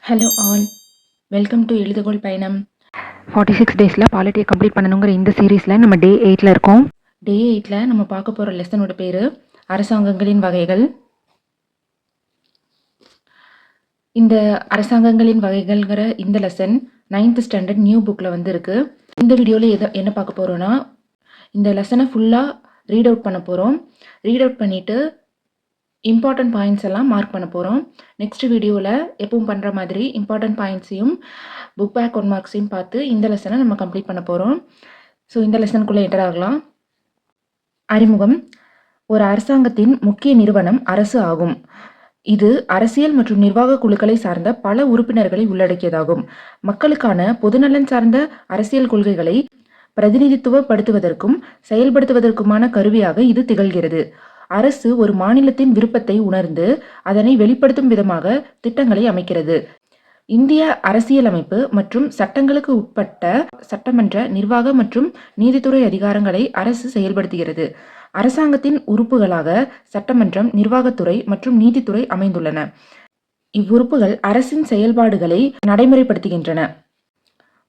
Hello all, welcome to எழுதுகோள் பயணம். 46 டேஸில் பாலிட்டியை complete பண்ணணுங்கிற இந்த சீரீஸில் நம்ம டே 8ல் இருக்கோம். டே 8ல் நம்ம பார்க்க போகிற லெசனோட பேர் அரசாங்கங்களின் வகைகள். இந்த அரசாங்கங்களின் வகைகள்ங்கிற இந்த லெசன் 9th ஸ்டாண்டர்ட் நியூ புக்கில் வந்து இருக்குது. இந்த வீடியோவில் என்ன பார்க்க போகிறோன்னா, இந்த லெசனை ஃபுல்லாக ரீட் அவுட் பண்ண போகிறோம். ரீட் அவுட் பண்ணிவிட்டு இம்பார்ட்டன்ட் பாயிண்ட்ஸ் எல்லாம் மார்க் பண்ண போகிறோம். நெக்ஸ்ட் வீடியோவில் எப்பவும் பண்ணுற மாதிரி இம்பார்ட்டன்ட் பாயிண்ட்ஸையும் புக் பேக் 1 மார்க்ஸையும் பார்த்து இந்த லெசனை நம்ம கம்ப்ளீட் பண்ண போகிறோம். ஸோ இந்த லெசனுக்குள்ளே என்டர் ஆகலாம். அறிமுகம். ஒரு அரசாங்கத்தின் முக்கிய நிறுவனம் அரசு ஆகும். இது அரசியல் மற்றும் நிர்வாக குழுக்களை சார்ந்த பல உறுப்பினர்களை உள்ளடக்கியதாகும். மக்களுக்கான பொதுநலன் சார்ந்த அரசியல் கொள்கைகளை பிரதிநிதித்துவப்படுத்துவதற்கும் செயல்படுத்துவதற்குமான கருவியாக இது திகழ்கிறது. அரசு ஒரு மாநிலத்தின் விருப்பத்தை உணர்ந்து அதனை வெளிப்படுத்தும் விதமாக திட்டங்களை அமைக்கிறது. இந்திய அரசியலமைப்பு மற்றும் சட்டங்களுக்கு உட்பட்ட சட்டமன்ற, நிர்வாக மற்றும் நீதித்துறை அதிகாரங்களை அரசு செயல்படுத்துகிறது. அரசாங்கத்தின் உறுப்புகளாக சட்டமன்றம், நிர்வாகத்துறை மற்றும் நீதித்துறை அமைந்துள்ளன. இவ்வுறுப்புகள் அரசின் செயல்பாடுகளை நடைமுறைப்படுத்துகின்றன.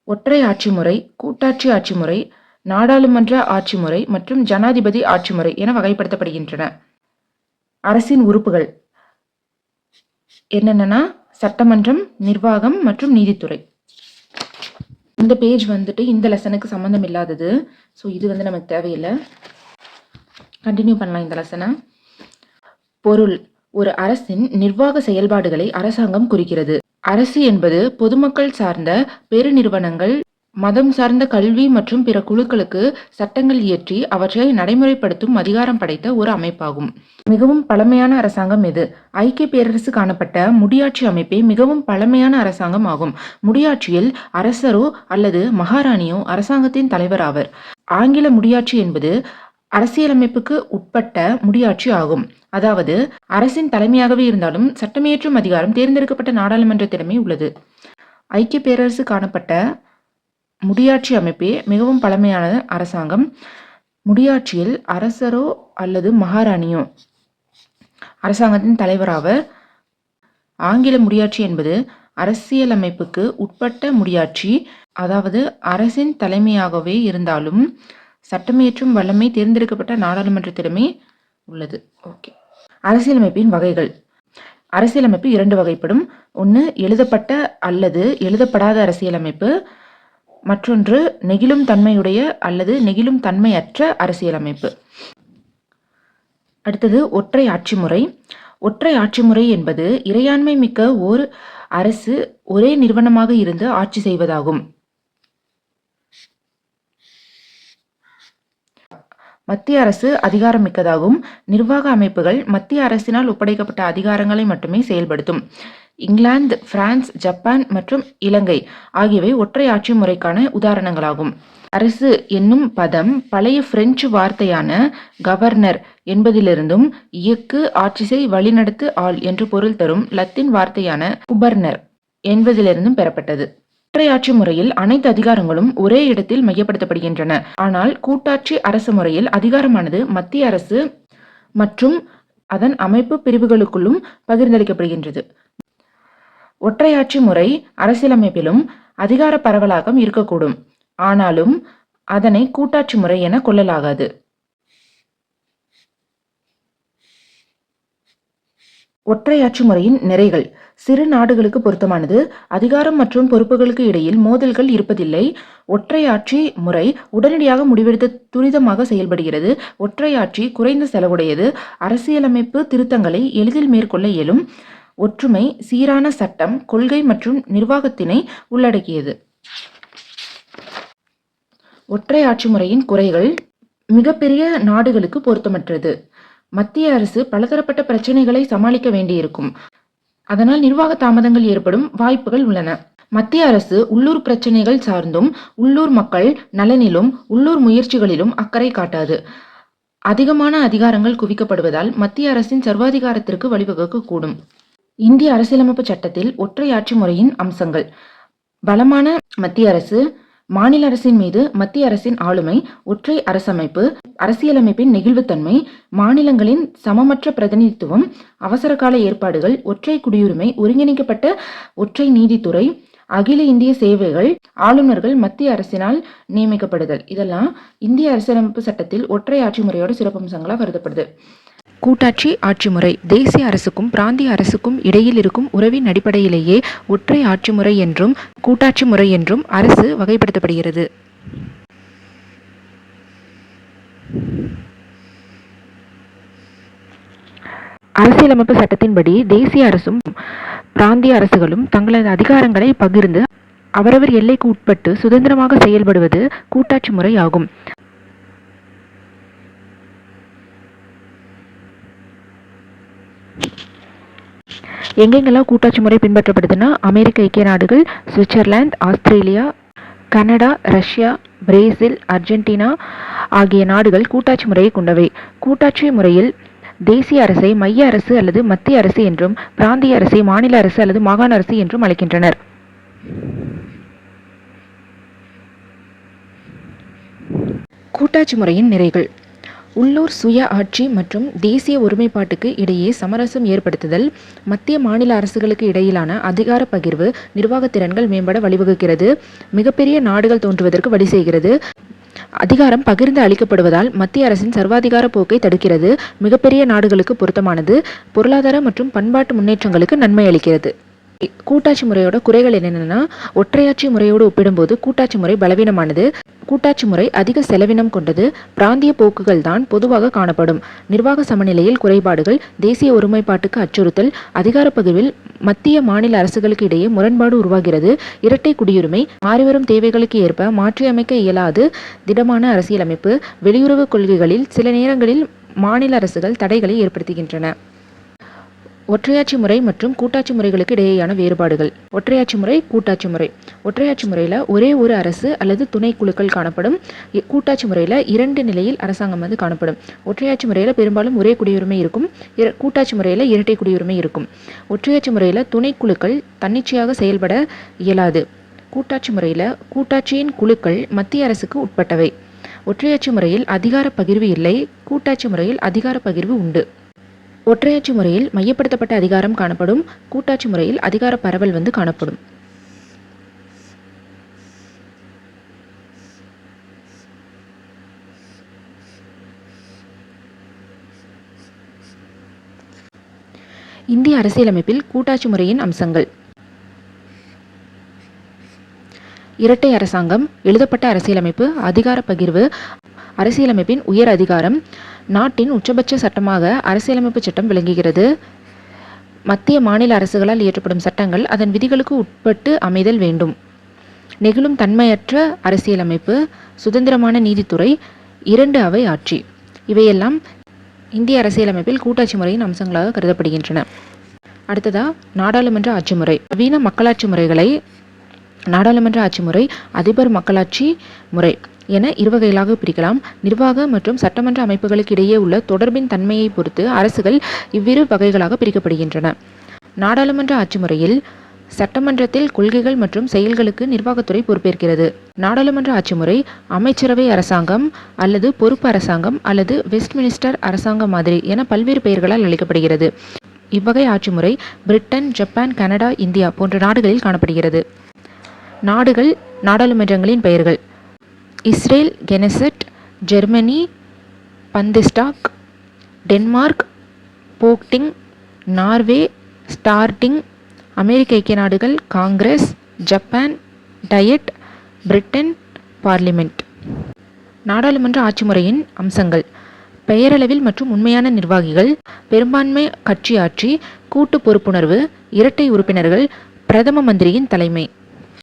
ஒற்றை ஆட்சி முறை, கூட்டாட்சி ஆட்சி முறை, நாடாளுமன்ற ஆட்சி முறை மற்றும் ஜனாதிபதி ஆட்சி முறை என வகைப்படுத்தப்படுகின்றன. அரசின் உறுப்புகள் என்னென்னா சட்டமன்றம், நிர்வாகம் மற்றும் நீதித்துறை. இந்த பேஜ் வந்துட்டு இந்த லெசனுக்கு சம்மந்தம் இல்லாதது. ஸோ இது வந்து நமக்கு தேவையில்லை. கண்டினியூ பண்ணலாம் இந்த லெசனை. பொருள். ஒரு அரசின் நிர்வாக செயல்பாடுகளை அரசாங்கம் குறிக்கிறது. அரசு என்பது பொதுமக்கள் சார்ந்த பெருநிறுவனங்கள், மதம் சார்ந்த கல்வி மற்றும் பிற குழுக்களுக்கு சட்டங்கள் இயற்றி அவற்றை நடைமுறைப்படுத்தும் அதிகாரம் படைத்த ஒரு அமைப்பாகும். மிகவும் பழமையான அரசாங்கம் எது? ஐக்கிய பேரரசு காணப்பட்ட முடியாட்சி அமைப்பே மிகவும் பழமையான அரசாங்கம் ஆகும். முடியாட்சியில் அரசரோ அல்லது மகாராணியோ அரசாங்கத்தின் தலைவர் ஆவர். ஆங்கில முடியாட்சி என்பது அரசியலமைப்புக்கு உட்பட்ட முடியாட்சி ஆகும். அதாவது அரசின் தலைமையாகவே இருந்தாலும் சட்டமியற்றும் அதிகாரம் தேர்ந்தெடுக்கப்பட்ட நாடாளுமன்றத்திடமே உள்ளது. ஐக்கிய பேரரசு காணப்பட்ட முடியாட்சி அமைப்பே மிகவும் பழமையான அரசாங்கம். முடியாட்சியில் அரசரோ அல்லது மகாராணியோ அரசாங்கத்தின் தலைவராவர். ஆங்கில முடியாட்சி என்பது அரசியலமைப்புக்கு உட்பட்ட முடியாட்சி, அதாவது அரசின் தலைமையாகவே இருந்தாலும் சட்டமியற்றும் வல்லமை தேர்ந்தெடுக்கப்பட்ட நாடாளுமன்றத்திடமே உள்ளது. ஓகே. அரசியலமைப்பின் வகைகள். அரசியலமைப்பு 2 வகைப்படும். ஒன்று எழுதப்பட்ட அல்லது எழுதப்படாத அரசியலமைப்பு, மற்றொன்று நெகிழும் தன்மையுடைய அல்லது நெகிழும் தன்மையற்ற அரசியலமைப்பு. அடுத்தது ஒற்றை ஆட்சி முறை. ஒற்றை ஆட்சி முறை என்பது இறையாண்மை மிக்க ஓர் அரசு ஒரே நிறுவனமாக இருந்து ஆட்சி செய்வதாகும். மத்திய அரசு அதிகாரம் மிக்கதாகும். நிர்வாக அமைப்புகள் மத்திய அரசினால் ஒப்படைக்கப்பட்ட அதிகாரங்களை மட்டுமே செயல்படுத்தும். இங்கிலாந்து, பிரான்ஸ், ஜப்பான் மற்றும் இலங்கை ஆகியவை ஒற்றை ஆட்சி முறைக்கான உதாரணங்களாகும். அரசு என்னும் பதம் பழைய பிரெஞ்சு வார்த்தையான கவர்னர் என்பதிலிருந்தும் இயக்கு, ஆட்சி செய், வழிநடத்து, ஆள் என்று பொருள் தரும் லத்தீன் வார்த்தையான குபர்னர் என்பதிலிருந்தும் பெறப்பட்டது. ஒற்றை ஆட்சி முறையில் அனைத்து அதிகாரங்களும் ஒரே இடத்தில் மையப்படுத்தப்படுகின்றன. ஆனால் கூட்டாட்சி அரசு முறையில் அதிகாரமானது மத்திய அரசு மற்றும் அதன் அமைப்பு பிரிவுகளுக்குள்ளும் பகிர்ந்தளிக்கப்படுகின்றது. ஒற்றையாட்சி முறை அரசியலமைப்பிலும் அதிகார பரவலாக்கம் இருக்கக்கூடும், ஆனாலும் அதனை கூட்டாட்சி முறை என கொள்ளலாகாது. ஒற்றையாட்சி முறையின் நிறைகள். சிறு நாடுகளுக்கு பொருத்தமானது. அதிகாரம் மற்றும் பொறுப்புகளுக்கு இடையில் மோதல்கள் இருப்பதில்லை. ஒற்றையாட்சி முறை உடனடியாக முடிவெடுத்து துரிதமாக செயல்படுகிறது. ஒற்றையாட்சி குறைந்த செலவுடையது. அரசியலமைப்பு திருத்தங்களை எளிதில் மேற்கொள்ள இயலும். ஒற்றுமை, சீரான சட்டம், கொள்கை மற்றும் நிர்வாகத்தினை உள்ளடக்கியது. ஒற்றை ஆட்சி முறையின் குறைகள். மிகப்பெரிய நாடுகளுக்கு பொருத்தமற்றது. மத்திய அரசு பலதரப்பட்ட பிரச்சனைகளை சமாளிக்க வேண்டியிருக்கும். அதனால் நிர்வாக தாமதங்கள் ஏற்படும் வாய்ப்புகள் உள்ளன. மத்திய அரசு உள்ளூர் பிரச்சனைகள் சார்ந்தும் உள்ளூர் மக்கள் நலனிலும் உள்ளூர் முயற்சிகளிலும் அக்கறை காட்டாது. அதிகமான அதிகாரங்கள் குவிக்கப்படுவதால் மத்திய அரசின் சர்வாதிகாரத்திற்கு வழிவகுக்க கூடும். இந்திய அரசியலமைப்பு சட்டத்தில் ஒற்றை ஆட்சி முறையின் அம்சங்கள். பலமான மத்திய அரசு, மாநில அரசின் மீது மத்திய அரசின் ஆளுமை, ஒற்றை அரசமைப்பு, அரசியலமைப்பின் நெகிழ்வுத்தன்மை, மாநிலங்களின் சமமற்ற பிரதிநிதித்துவம், அவசரகால ஏற்பாடுகள், ஒற்றை குடியுரிமை, ஒருங்கிணைக்கப்பட்ட ஒற்றை நீதித்துறை, அகில இந்திய சேவைகள், ஆளுநர்கள் மத்திய அரசினால் நியமிக்கப்படுதல். இதெல்லாம் இந்திய அரசியலமைப்பு சட்டத்தில் ஒற்றை ஆட்சி முறையோட சிறப்பம்சங்களாக கருதப்படுது. கூட்டாட்சி ஆட்சி முறை தேசிய அரசுக்கும் பிராந்திய அரசுக்கும் இடையில் இருக்கும் உறவின் அடிப்படையிலேயே ஒற்றை ஆட்சி முறை என்றும் கூட்டாட்சி முறை என்றும் அரசு வகைப்படுத்தப்படுகிறது. அரசியலமைப்பு சட்டத்தின்படி தேசிய அரசும் பிராந்திய அரசுகளும் தங்களது அதிகாரங்களை பகிர்ந்து அவரவர் எல்லைக்கு உட்பட்டு சுதந்திரமாக செயல்படுவது கூட்டாட்சி முறை ஆகும். எங்கெங்கெல்லாம் கூட்டாட்சி முறை பின்பற்றப்படுதுன்னா அமெரிக்க ஐக்கிய நாடுகள், Switzerland, Australia, Canada, Russia, Brazil, Argentina ஆகிய நாடுகள் கூட்டாட்சி முறையை கொண்டவை. கூட்டாட்சி முறையில் தேசிய அரசை மைய அரசு அல்லது மத்திய அரசு என்றும், பிராந்திய அரசை மாநில அரசு அல்லது மாகாண அரசு என்றும் அழைக்கின்றனர். கூட்டாட்சி முறையின் நிறைகள்: உள்ளூர் சுய ஆட்சி மற்றும் தேசிய ஒருமைப்பாட்டுக்கு இடையே சமரசம் ஏற்படுத்துதல், மத்திய மாநில அரசுகளுக்கு இடையிலான அதிகார பகிர்வு நிர்வாக திறன்கள் மேம்பட வழிவகுக்கிறது, மிகப்பெரிய நாடுகள் தோன்றுவதற்கு வழி செய்கிறது, அதிகாரம் பகிர்ந்து அளிக்கப்படுவதால் மத்திய அரசின் சர்வாதிகார போக்கை தடுக்கிறது, மிகப்பெரிய நாடுகளுக்கு பொருத்தமானது, பொருளாதார மற்றும் பண்பாட்டு முன்னேற்றங்களுக்கு நன்மை அளிக்கிறது. கூட்டாட்சி முறையோட குறைகள் என்னென்னா, ஒற்றையாட்சி முறையோடு ஒப்பிடும்போது கூட்டாட்சி முறை பலவீனமானது, கூட்டாட்சி முறை அதிக செலவினம் கொண்டது, பிராந்திய போக்குகள் தான் பொதுவாக காணப்படும், நிர்வாக சமநிலையில் குறைபாடுகள், தேசிய ஒருமைப்பாட்டுக்கு அச்சுறுத்தல், அதிகார பகிர்வில் மத்திய மாநில அரசுகளுக்கு இடையே முரண்பாடு உருவாகிறது, இரட்டை குடியுரிமை, மாறிவரும் தேவைகளுக்கு ஏற்ப மாற்றியமைக்க இயலாது திடமான அரசியலமைப்பு, வெளியுறவு கொள்கைகளில் சில நேரங்களில் மாநில அரசுகள் தடைகளை ஏற்படுத்துகின்றன. ஒற்றையாட்சி முறை மற்றும் கூட்டாட்சி முறைகளுக்கு இடையேயான வேறுபாடுகள். ஒற்றையாட்சி முறை, கூட்டாட்சி முறை. ஒற்றையாட்சி முறையில் ஒரே ஒரு அரசு அல்லது துணை குழுக்கள் காணப்படும். கூட்டாட்சி முறையில் 2 நிலையில் அரசாங்கம் காணப்படும். ஒற்றையாட்சி முறையில் பெரும்பாலும் ஒரே குடியுரிமை இருக்கும், கூட்டாட்சி முறையில் இரட்டை குடியுரிமை இருக்கும். ஒற்றையாட்சி முறையில் துணைக்குழுக்கள் தன்னிச்சையாக செயல்பட இயலாது. கூட்டாட்சி முறையில் கூட்டாட்சியின் குழுக்கள் மத்திய அரசுக்கு உட்பட்டவை. ஒற்றையாட்சி முறையில் அதிகார பகிர்வு இல்லை, கூட்டாட்சி முறையில் அதிகார பகிர்வு உண்டு. ஒற்றையாட்சி முறையில் மையப்படுத்தப்பட்ட அதிகாரம் காணப்படும், கூட்டாட்சி முறையில் அதிகார பரவல் காணப்படும். இந்திய அரசியலமைப்பில் கூட்டாட்சி முறையின் அம்சங்கள்: இரட்டை அரசாங்கம், எழுதப்பட்ட அரசியலமைப்பு, அதிகார பகிர்வு, அரசியலமைப்பின் உயர் அதிகாரம், நாட்டின் உச்சபட்ச சட்டமாக அரசியலமைப்பு சட்டம் விளங்குகிறது, மத்திய மாநில அரசுகளால் இயற்றப்படும் சட்டங்கள் அதன் விதிகளுக்கு உட்பட்டு அமைதல் வேண்டும், நெகிழும் தன்மையற்ற அரசியலமைப்பு, சுதந்திரமான நீதித்துறை, 2 அவை ஆட்சி. இவையெல்லாம் இந்திய அரசியலமைப்பில் கூட்டாட்சி முறையின் அம்சங்களாக கருதப்படுகின்றன. அடுத்ததா நாடாளுமன்ற ஆட்சி முறை. நவீன மக்களாட்சி முறைகளை நாடாளுமன்ற ஆட்சி முறை, அதிபர் மக்களாட்சி முறை என 2 வகைகளாக பிரிக்கலாம். நிர்வாக மற்றும் சட்டமன்ற அமைப்புகளுக்கு இடையே உள்ள தொடர்பின் தன்மையை பொறுத்து அரசுகள் இவ்விரு வகைகளாக பிரிக்கப்படுகின்றன. நாடாளுமன்ற ஆட்சி முறையில் சட்டமன்றத்தில் கொள்கைகள் மற்றும் செயல்களுக்கு நிர்வாகத்துறை பொறுப்பேற்கிறது. நாடாளுமன்ற ஆட்சி முறை அமைச்சரவை அரசாங்கம் அல்லது பொறுப்பு அரசாங்கம் அல்லது வெஸ்ட்மினிஸ்டர் அரசாங்கம் மாதிரி என பல்வேறு பெயர்களால் அழைக்கப்படுகிறது. இவ்வகை ஆட்சி முறை பிரிட்டன், ஜப்பான், கனடா, இந்தியா போன்ற நாடுகளில் காணப்படுகிறது. நாடுகள் நாடாளுமன்றங்களின் பெயர்கள்: Israel, Knesset, Germany, Bundestag, Denmark, Folketing, Norway, Storting, அமெரிக்க ஐக்கிய நாடுகள், Congress, Japan, Diet, Britain, parliament. நாடாளுமன்ற ஆட்சி முறையின் அம்சங்கள்: பெயரளவில் மற்றும் உண்மையான நிர்வாகிகள், பெரும்பான்மை கட்சி ஆட்சி, கூட்டு பொறுப்புணர்வு, இரட்டை உறுப்பினர்கள், பிரதம மந்திரியின் தலைமை.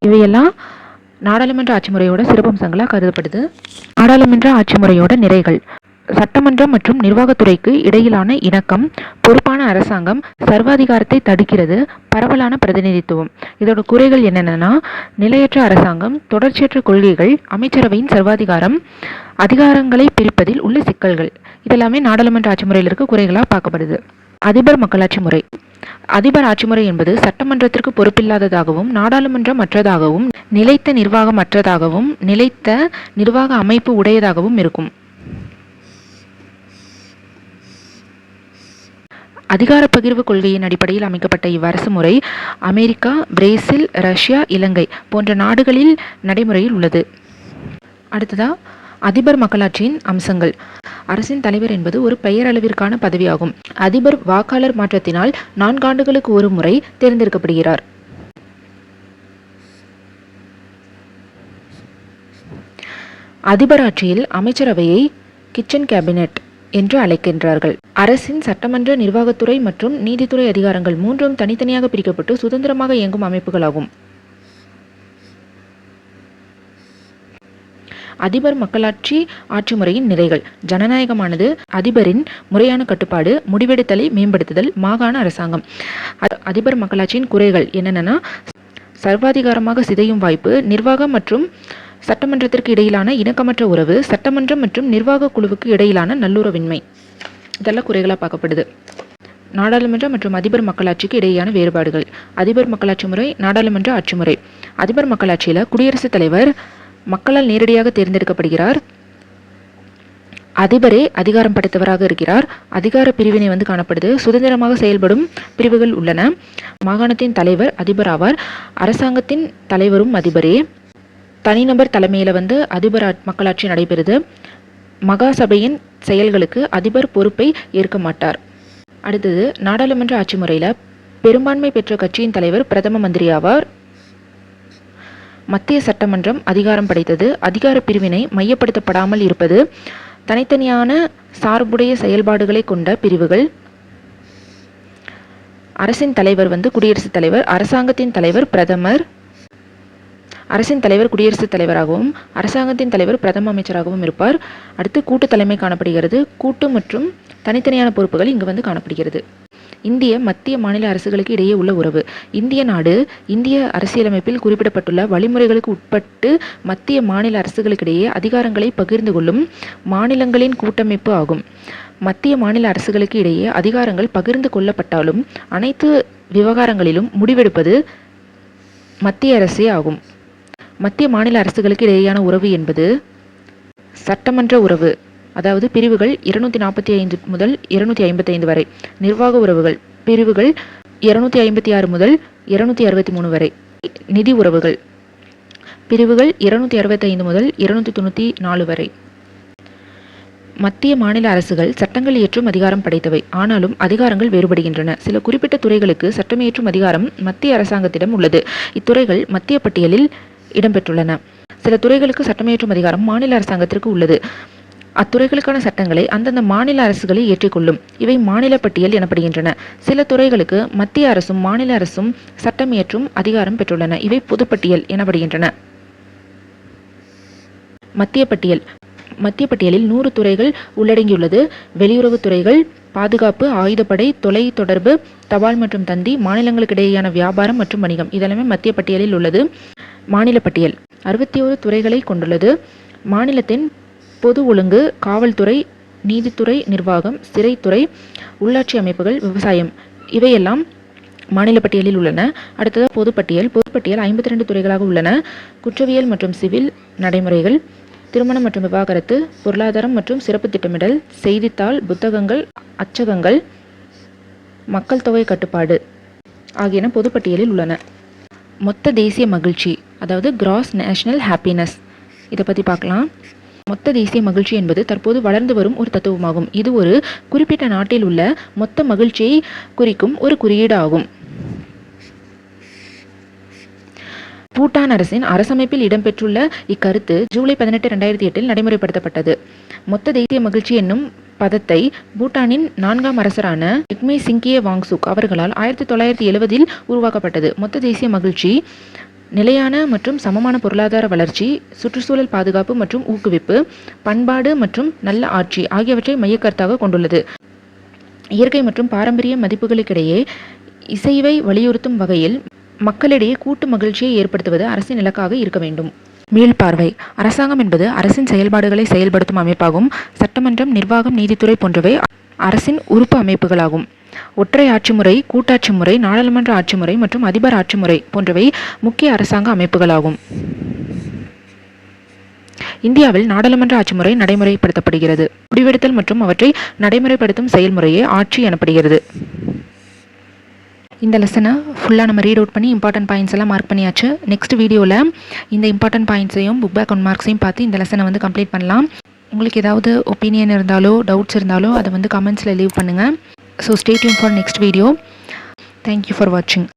இவையெல்லாம் நாடாளுமன்ற ஆட்சி முறையோட சிறப்பம்சங்களாக கருதப்படுது. நாடாளுமன்ற ஆட்சி முறையோட நிறைகள்: சட்டமன்றம் மற்றும் நிர்வாகத்துறைக்கு இடையிலான இணக்கம், பொறுப்பான அரசாங்கம், சர்வாதிகாரத்தை தடுக்கிறது, பரவலான பிரதிநிதித்துவம். இதோட குறைகள் என்னென்னா, நிலையற்ற அரசாங்கம், தொடர்ச்சியற்ற கொள்கைகள், அமைச்சரவையின் சர்வாதிகாரம், அதிகாரங்களை பிரிப்பதில் உள்ள சிக்கல்கள். இதெல்லாமே நாடாளுமன்ற ஆட்சி முறையில் இருக்க குறைகளாக பார்க்கப்படுது. அதிபர் மக்களாட்சி முறை. அதிபர் ஆட்சிமுறை என்பது சட்டமன்றத்திற்கு பொறுப்பில்லாததாகவும் நாடாளுமன்றமற்றதாகவும் நிலைத்த நிர்வாகமற்றதாகவும் நிலைத்த நிர்வாக அமைப்பு உடையதாகவும் இருக்கும். அதிகார பகிர்வு கொள்கையின் அடிப்படையில் அமைக்கப்பட்ட இவ்வரசு முறை அமெரிக்கா, பிரேசில், ரஷ்யா, இலங்கை போன்ற நாடுகளில் நடைமுறையில் உள்ளது. அடுத்ததா அதிபர் மக்களாட்சியின் அம்சங்கள். அரசின் தலைவர் என்பது ஒரு பெயரளவிற்கான பதவியாகும். அதிபர் வாக்காளர் மாற்றத்தினால் 4 ஆண்டுகளுக்கு ஒரு முறை தேர்ந்தெடுக்கப்படுகிறார். அதிபர் ஆட்சியில் அமைச்சரவையை கிச்சன் கேபினெட் என்று அழைக்கின்றார்கள். அரசின் சட்டமன்ற, நிர்வாகத்துறை மற்றும் நீதித்துறை அதிகாரங்கள் மூன்றும் தனித்தனியாக பிரிக்கப்பட்டு சுதந்திரமாக இயங்கும் அமைப்புகளாகும். அதிபர் மக்களாட்சி ஆட்சி முறையின் நிறைகள். ஜனநாயகமானது அதிபரின் முறையான கட்டுப்பாடு, முடிவெடுத்தலை மேம்படுத்துதல், மாகாண அரசாங்கம். அதிபர் மக்களாட்சியின் குறைகள் என்னென்னா, சர்வாதிகாரமாக சிதையும் வாய்ப்பு, நிர்வாகம் மற்றும் சட்டமன்றத்திற்கு இடையிலான இணக்கமற்ற உறவு, சட்டமன்றம் மற்றும் நிர்வாக குழுவுக்கு இடையிலான நல்லுறவின்மை. இதெல்லாம் குறைகளாக பார்க்கப்படுது. நாடாளுமன்ற மற்றும் அதிபர் மக்களாட்சிக்கு இடையேயான வேறுபாடுகள். அதிபர் மக்களாட்சி முறை, நாடாளுமன்ற ஆட்சி முறை. அதிபர் மக்களாட்சியில் குடியரசுத் தலைவர் மக்களால் நேரடியாக தேர்ந்தெடுக்கப்படுகிறார். அதிபரே அதிகாரம் படைத்தவராக இருக்கிறார். அதிகார பிரிவினை காணப்படுது. சுதந்திரமாக செயல்படும் பிரிவுகள் உள்ளன. மாகாணத்தின் தலைவர் அதிபர் ஆவார். அரசாங்கத்தின் தலைவரும் அதிபரே. தனிநபர் தலைமையில் அதிபர் மக்களாட்சி நடைபெறுது. மகாசபையின் செயல்களுக்கு அதிபர் பொறுப்பை ஏற்க மாட்டார். அடுத்தது நாடாளுமன்ற ஆட்சி முறையில் பெரும்பான்மை பெற்ற கட்சியின் தலைவர் பிரதம மந்திரி ஆவார். மத்திய சட்டமன்றம் அதிகாரம் படைத்தது. அதிகார பிரிவினை மையப்படுத்தப்படாமல் இருப்பது. தனித்தனியான சார்புடைய செயல்பாடுகளை கொண்ட பிரிவுகள். அரசின் தலைவர் குடியரசுத் தலைவர். அரசாங்கத்தின் தலைவர் பிரதமர். அரசின் தலைவர் குடியரசுத் தலைவராகவும் அரசாங்கத்தின் தலைவர் பிரதம அமைச்சராகவும் இருப்பார். அடுத்து கூட்டு தலைமை காணப்படுகிறது. கூட்டு மற்றும் தனித்தனியான பொறுப்புகள் இங்கு காணப்படுகிறது. இந்திய மத்திய மாநில அரசுகளுக்கு இடையே உள்ள உறவு. இந்திய நாடு இந்திய அரசியலமைப்பில் குறிப்பிடப்பட்டுள்ள வழிமுறைகளுக்கு உட்பட்டு மத்திய மாநில அரசுகளுக்கிடையே அதிகாரங்களை பகிர்ந்து கொள்ளும் மாநிலங்களின் கூட்டமைப்பு ஆகும். மத்திய மாநில அரசுகளுக்கு இடையே அதிகாரங்கள் பகிர்ந்து கொள்ளப்பட்டாலும் அனைத்து விவகாரங்களிலும் முடிவெடுப்பது மத்திய அரசே ஆகும். மத்திய மாநில அரசுகளுக்கு இடையேயான உறவு என்பது சட்டமன்ற உறவு, அதாவது பிரிவுகள் 245 முதல் 255 வரை. நிர்வாக உறவுகள் பிரிவுகள் 256 முதல் 263 வரை. நிதி உறவுகள் பிரிவுகள் 265 முதல் 294 வரை. மத்திய மாநில அரசுகள் சட்டங்கள் இயற்றும் அதிகாரம் படைத்தவை. ஆனாலும் அதிகாரங்கள் வேறுபடுகின்றன. சில குறிப்பிட்ட துறைகளுக்கு சட்டம் இயற்றும் அதிகாரம் மத்திய அரசாங்கத்திடம் உள்ளது. இத்துறைகள் மத்திய பட்டியலில் இடம்பெற்றுள்ளன. சில துறைகளுக்கு சட்டமியற்றும் அதிகாரம் மாநில அரசாங்கத்திற்கு உள்ளது. அத்துறைகளுக்கான சட்டங்களை அந்தந்த மாநில அரசுகளை ஏற்றிக்கொள்ளும். இவை மாநில பட்டியல் எனப்படுகின்றன. சில துறைகளுக்கு மத்திய அரசும் மாநில அரசும் சட்டம் இயற்றும் அதிகாரம் பெற்றுள்ளன. இவை பொதுப்பட்டியல் எனப்படுகின்றன. மத்திய பட்டியல். மத்திய பட்டியலில் 100 துறைகள் உள்ளடங்கியுள்ளது. வெளியுறவு துறைகள், பாதுகாப்பு, ஆயுதப்படை, தொலை தொடர்பு, தபால் மற்றும் தந்தி, மாநிலங்களுக்கிடையேயான வியாபாரம் மற்றும் வணிகம் இதெல்லாமே மத்திய பட்டியலில் உள்ளது. மாநில பட்டியல் 61 துறைகளை கொண்டுள்ளது. மாநிலத்தின் பொது ஒழுங்கு, காவல்துறை, நீதித்துறை, நிர்வாகம், சிறைத்துறை, உள்ளாட்சி அமைப்புகள், விவசாயம் இவையெல்லாம் மாநில பட்டியலில் உள்ளன. அடுத்தது பொதுப்பட்டியல். பொதுப்பட்டியல் 52 துறைகளாக உள்ளன. குற்றவியல் மற்றும் சிவில் நடைமுறைகள், திருமணம் மற்றும் விவாகரத்து, பொருளாதாரம் மற்றும் சிறப்பு திட்டமிடல், செய்தித்தாள், புத்தகங்கள், அச்சகங்கள், மக்கள் தொகை கட்டுப்பாடு ஆகியன பொதுப்பட்டியலில் உள்ளன. மொத்த தேசிய மகிழ்ச்சி, அதாவது கிராஸ் நேஷனல் ஹாப்பினஸ், இதை பற்றி பார்க்கலாம். மொத்த தேசிய மகிழ்ச்சி என்பது தற்போது வளர்ந்து வரும் ஒரு தத்துவமாகும். இது ஒரு குறிப்பிட்ட நாட்டில் உள்ள மொத்த மகிழ்ச்சியை குறிக்கும் ஒரு குறியீடு ஆகும். பூட்டான் அரசின் அரசமைப்பில் இடம்பெற்றுள்ள இக்கருத்து ஜூலை 18, 2008 நடைமுறைப்படுத்தப்பட்டது. மொத்த தேசிய மகிழ்ச்சி என்னும் பதத்தை பூட்டானின் 4ஆம் அரசரான ஜிக்மே சிங்கியே வாங்சுக் அவர்களால் 1970 உருவாக்கப்பட்டது. மொத்த தேசிய மகிழ்ச்சி நிலையான மற்றும் சமமான பொருளாதார வளர்ச்சி, சுற்றுச்சூழல் பாதுகாப்பு மற்றும் ஊக்குவிப்பு, பண்பாடு மற்றும் நல்ல ஆட்சி ஆகியவற்றை மையக்கருத்தாக கொண்டுள்ளது. இயற்கை மற்றும் பாரம்பரிய மதிப்புகளுக்கிடையே இசைவை வலியுறுத்தும் வகையில் மக்களிடையே கூட்டு மகிழ்ச்சியை ஏற்படுத்துவது அரசின் இலக்காக இருக்க வேண்டும். மீள்பார்வை. அரசாங்கம் என்பது அரசின் செயல்பாடுகளை செயல்படுத்தும் அமைப்பாகும். சட்டமன்றம், நிர்வாகம், நீதித்துறை போன்றவை அரசின் உறுப்பு அமைப்புகளாகும். ஒற்றை ஆட்சி முறை, கூட்டாட்சி முறை, நாடாளுமன்ற ஆட்சி முறை மற்றும் அதிபர் ஆட்சி முறை போன்றவை முக்கிய அரசாங்க அமைப்புகளாகும். இந்தியாவில் நாடாளுமன்ற ஆட்சி முறை நடைமுறைப்படுத்தப்படுகிறது. முடிவெடுத்தல் மற்றும் அவற்றை நடைமுறைப்படுத்தும் செயல்முறையே ஆட்சி எனப்படுகிறது. இந்த லெசனை ஃபுல்லாக நம்ம ரீட் அவுட் பண்ணி இம்பார்ட்டன்ட் பாயிண்ட்ஸ் எல்லாம் மார்க் பண்ணியாச்சு. நெக்ஸ்ட் வீடியோவில் இந்த இம்பார்ட்டன்ட் பாயிண்ட்ஸையும் புக் பேக் ஒன் மார்க்ஸையும் பார்த்து இந்த லெசனை வந்து கம்ப்ளீட் பண்ணலாம். உங்களுக்கு ஏதாவது ஒப்பீனியன் இருந்தாலோ டவுட்ஸ் இருந்தாலோ அதை வந்து கமெண்ட்ஸில் லீவ் பண்ணுங்கள். So stay tune for next video. Thank you for வாட்சிங்.